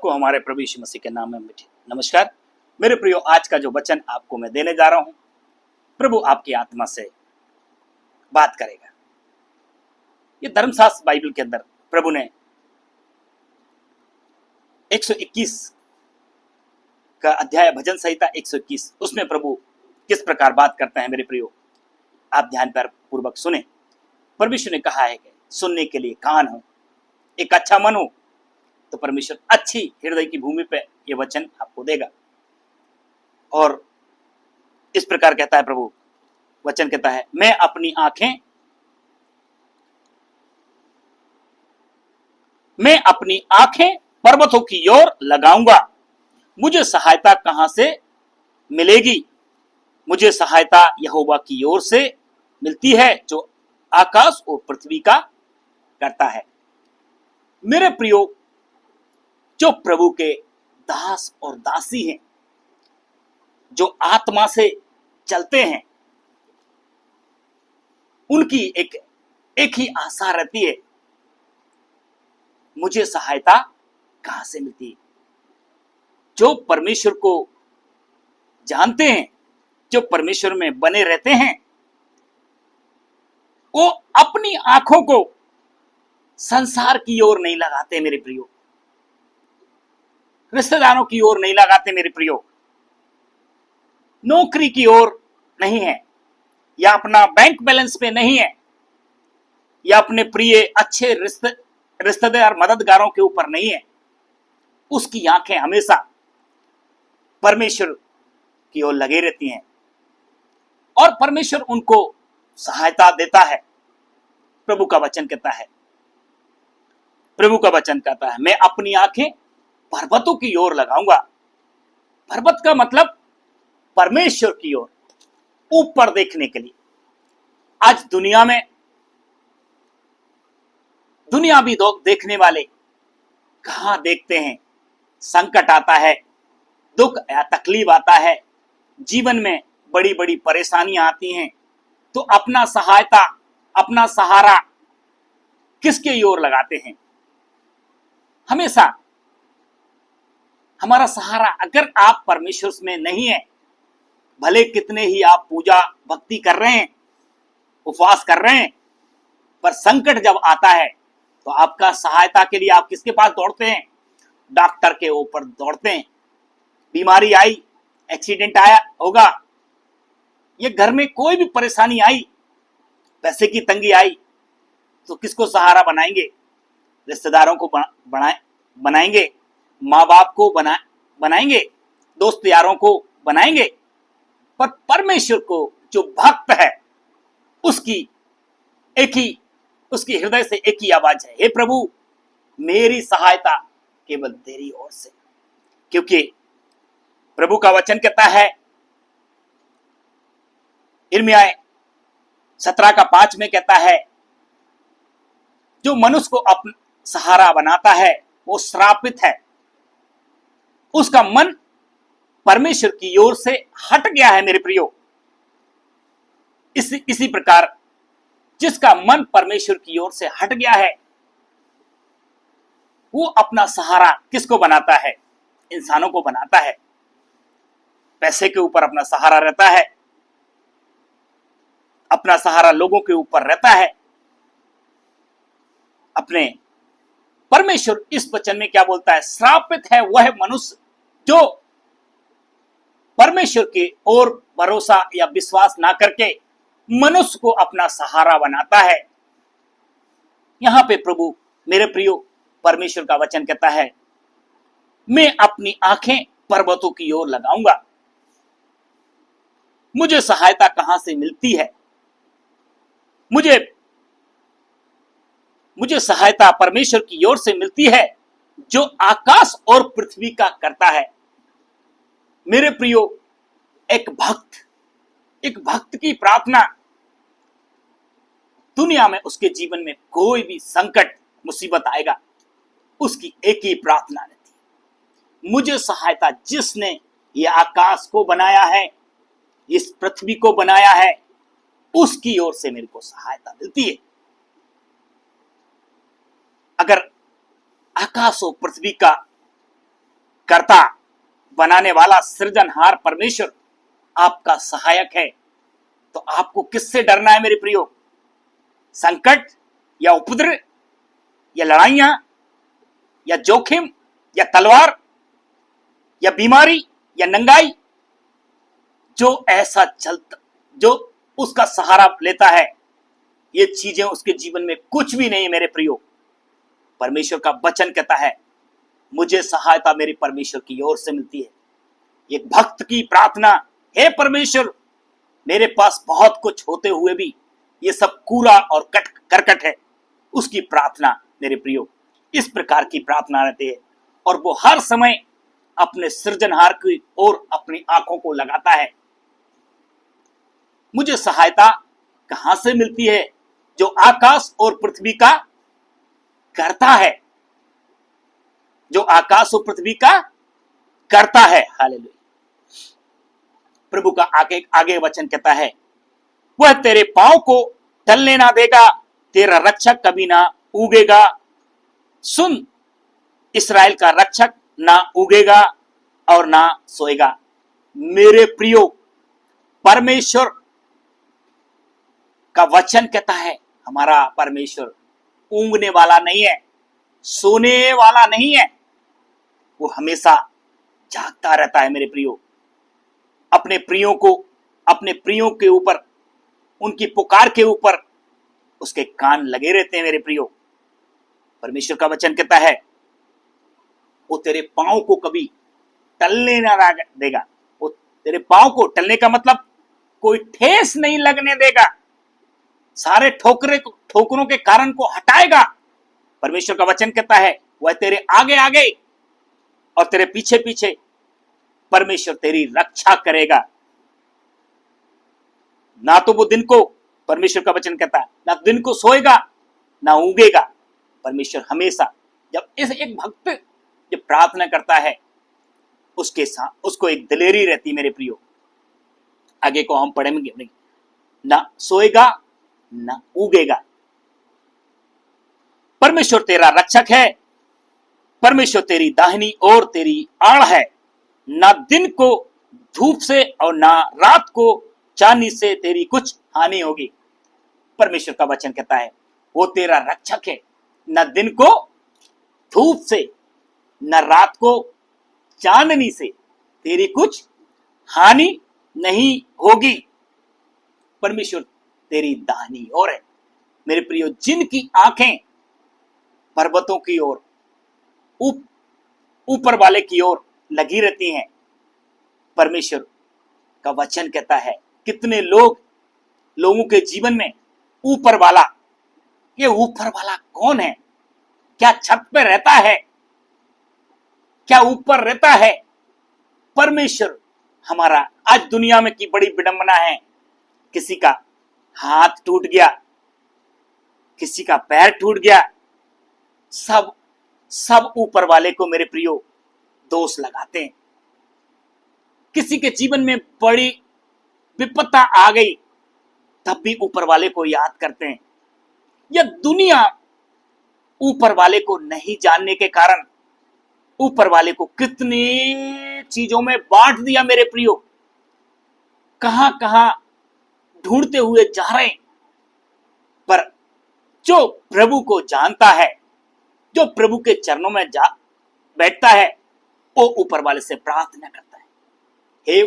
को हमारे प्रभु यीशु मसीह के नाम में नमस्कार। मेरे प्रियो, आज का जो वचन आपको मैं देने जा रहा हूं, प्रभु आपकी आत्मा से बात करेगा। ये धर्मशास्त्र बाइबल के अंदर प्रभु ने 121 का अध्याय, भजन संहिता 121, उसमें प्रभु किस प्रकार बात करते हैं। मेरे प्रियो, आप ध्यान पूर्वक सुने। परमेश्वर ने कहा है कि सुनने के लिए कान हो, एक अच्छा मन हो, तो परमेश्वर अच्छी हृदय की भूमि पे ये वचन आपको देगा। और इस प्रकार कहता है प्रभु, वचन कहता है, मैं अपनी आंखें पर्वतों की ओर लगाऊंगा। मुझे सहायता कहां से मिलेगी? मुझे सहायता यहोवा की ओर से मिलती है, जो आकाश और पृथ्वी का करता है। मेरे प्रियो, जो प्रभु के दास और दासी हैं, जो आत्मा से चलते हैं, उनकी एक ही आशा रहती है, मुझे सहायता कहां से मिलती है। जो परमेश्वर को जानते हैं, जो परमेश्वर में बने रहते हैं, वो अपनी आंखों को संसार की ओर नहीं लगाते मेरे प्रियो, रिश्तेदारों की ओर नहीं लगाते मेरे प्रियो, नौकरी की ओर नहीं है, या अपना बैंक बैलेंस पे नहीं है, या अपने प्रिय अच्छे रिश्तेदार मददगारों के ऊपर नहीं है। उसकी आंखें हमेशा परमेश्वर की ओर लगी रहती हैं, और परमेश्वर उनको सहायता देता है। प्रभु का वचन कहता है, मैं अपनी आंखें पर्वतों की ओर लगाऊंगा। पर्वत का मतलब परमेश्वर की ओर, ऊपर देखने के लिए। आज दुनियावी लोग देखने वाले कहां देखते हैं? संकट आता है, दुख या तकलीफ आता है, जीवन में बड़ी बड़ी परेशानियां आती हैं, तो अपना सहारा किसके ओर लगाते हैं? हमेशा हमारा सहारा, अगर आप परमेश्वर में नहीं है, भले कितने ही आप पूजा भक्ति कर रहे हैं, उपवास कर रहे हैं, पर संकट जब आता है तो आपका सहायता के लिए आप किसके पास दौड़ते हैं? डॉक्टर के ऊपर दौड़ते हैं। बीमारी आई, एक्सीडेंट आया होगा, ये घर में कोई भी परेशानी आई, पैसे की तंगी आई, तो किसको सहारा बनाएंगे? रिश्तेदारों को बनाएंगे, माँ बाप को बनाएंगे, दोस्त यारों को बनाएंगे। पर परमेश्वर को जो भक्त है, उसकी हृदय से एक ही आवाज है, हे प्रभु, मेरी सहायता केवल तेरी ओर से। क्योंकि प्रभु का वचन कहता है, यिर्मयाह 17:5 में कहता है, जो मनुष्य को अपना सहारा बनाता है वो श्रापित है, उसका मन परमेश्वर की ओर से हट गया है। मेरे प्रियो, इसी प्रकार जिसका मन परमेश्वर की ओर से हट गया है, वो अपना सहारा किसको बनाता है? इंसानों को बनाता है। पैसे के ऊपर अपना सहारा रहता है, अपना सहारा लोगों के ऊपर रहता है। अपने परमेश्वर इस वचन में क्या बोलता है? श्रापित है वह मनुष्य जो परमेश्वर की ओर भरोसा या विश्वास ना करके मनुष्य को अपना सहारा बनाता है। यहां पे प्रभु, मेरे प्रियो, परमेश्वर का वचन कहता है, मैं अपनी आंखें पर्वतों की ओर लगाऊंगा। मुझे सहायता कहां से मिलती है? मुझे सहायता परमेश्वर की ओर से मिलती है, जो आकाश और पृथ्वी का करता है। मेरे प्रियो, एक भक्त की प्रार्थना, दुनिया में उसके जीवन में कोई भी संकट मुसीबत आएगा, उसकी एक ही प्रार्थना रहती है, मुझे सहायता, जिसने ये आकाश को बनाया है, इस पृथ्वी को बनाया है, उसकी ओर से मेरे को सहायता मिलती है। अगर आकाश और पृथ्वी का करता बनाने वाला सृजनहार परमेश्वर आपका सहायक है, तो आपको किससे डरना है मेरे प्रियो? संकट या उपद्रव या लड़ाइयां या जोखिम या तलवार या बीमारी या नंगाई? जो ऐसा चलता, जो उसका सहारा लेता है, ये चीजें उसके जीवन में कुछ भी नहीं है मेरे प्रियो। परमेश्वर का वचन कहता है, मुझे सहायता मेरे परमेश्वर की ओर से मिलती है। एक भक्त की प्रार्थना, हे परमेश्वर, मेरे पास बहुत कुछ होते हुए भी ये सब कूड़ा और करकट है, उसकी प्रार्थना मेरे प्रियो इस प्रकार की प्रार्थना रहती है, और वो हर समय अपने सृजनहार की ओर अपनी आंखों को लगाता है। मुझे सहायता कहां से मिलती है? जो आकाश और पृथ्वी का करता है, जो आकाश और पृथ्वी का करता है। हालेलुया। प्रभु का आगे वचन कहता है, वह तेरे पांव को टलने ना देगा, तेरा रक्षक कभी ना उगेगा। सुन, इस्राएल का रक्षक ना उगेगा और ना सोएगा। मेरे प्रियो, परमेश्वर का वचन कहता है, हमारा परमेश्वर ऊंघने वाला नहीं है, सोने वाला नहीं है, वो हमेशा जागता रहता है मेरे प्रियो। अपने प्रियों के ऊपर, उनकी पुकार के ऊपर उसके कान लगे रहते हैं मेरे प्रियो। परमेश्वर का वचन कहता है, वो तेरे पांव को कभी टलने ना देगा। वो तेरे पांव को, टलने का मतलब कोई ठेस नहीं लगने देगा, सारे ठोकरों के कारण को हटाएगा। परमेश्वर का वचन कहता है, वह तेरे आगे आगे और तेरे पीछे पीछे परमेश्वर तेरी रक्षा करेगा। ना तो वो दिन को, परमेश्वर का वचन कहता है, ना दिन को सोएगा ना उगेगा। परमेश्वर हमेशा, जब एक भक्त जब प्रार्थना करता है, उसके साथ उसको एक दिलेरी रहती मेरे प्रियो। आगे को हम पढ़ेंगे, ना सोएगा ना उगेगा। परमेश्वर तेरा रक्षक है, परमेश्वर तेरी दाहिनी ओर तेरी आड़ है। ना दिन को धूप से और ना रात को चांदी से तेरी कुछ हानि होगी। परमेश्वर का वचन कहता है, वो तेरा रक्षक है, न दिन को धूप से न रात को चांदनी से तेरी कुछ हानि नहीं होगी। परमेश्वर तेरी दाहिनी ओर है मेरे प्रियो। जिनकी आंखें पर्वतों की ओर, ऊपर वाले की ओर लगी रहती हैं, परमेश्वर का वचन कहता है, कितने लोगों के जीवन में ऊपर वाला, ये ऊपर वाला कौन है? क्या छत पे रहता है? क्या ऊपर रहता है? परमेश्वर हमारा। आज दुनिया में की बड़ी विडंबना है, किसी का हाथ टूट गया, किसी का पैर टूट गया, सब ऊपर वाले को मेरे प्रियो दोष लगाते हैं। किसी के जीवन में बड़ी विपत्ता आ गई, तब भी ऊपर वाले को याद करते हैं। यह दुनिया ऊपर वाले को नहीं जानने के कारण ऊपर वाले को कितनी चीजों में बांट दिया मेरे प्रियो। कहां कहां ढूंढते हुए जा रहे हैं। पर जो प्रभु को जानता है, जो प्रभु के चरणों में जा बैठता है, वो ऊपर वाले से प्रार्थना करता है, हे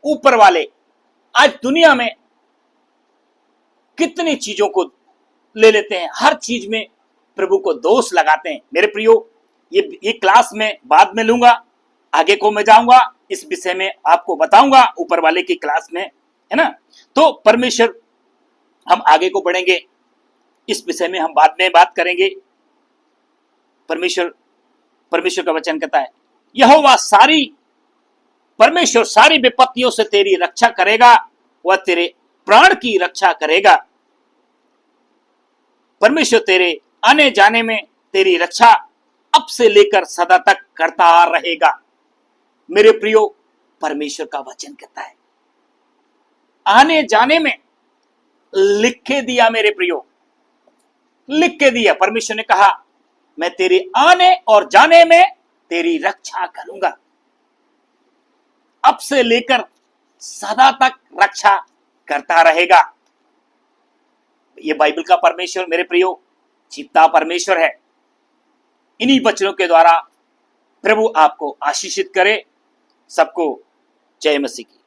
ऊपर वाले। आज दुनिया में कितनी चीजों को ले लेते हैं, हर चीज में प्रभु को दोष लगाते हैं मेरे प्रियो। ये क्लास में बाद में लूंगा, आगे को मैं जाऊंगा, इस विषय में आपको बताऊंगा ऊपर वाले की क्लास में, है ना। तो परमेश्वर, हम आगे को बढ़ेंगे, इस विषय में हम बाद में बात करेंगे। परमेश्वर का वचन कहता है, यहोवा परमेश्वर सारी विपत्तियों से तेरी रक्षा करेगा, वह तेरे प्राण की रक्षा करेगा। परमेश्वर तेरे आने जाने में तेरी रक्षा अब से लेकर सदा तक करता रहेगा। मेरे प्रियो, परमेश्वर का वचन कहता है, आने जाने में लिख के दिया मेरे प्रियो, लिख के दिया। परमेश्वर ने कहा, मैं तेरे आने और जाने में तेरी रक्षा करूंगा, अब से लेकर सदा तक रक्षा करता रहेगा। ये बाइबल का परमेश्वर मेरे प्रियो जीवता परमेश्वर है। इन्हीं वचनों के द्वारा प्रभु आपको आशीषित करे। सबको जय मसीह की।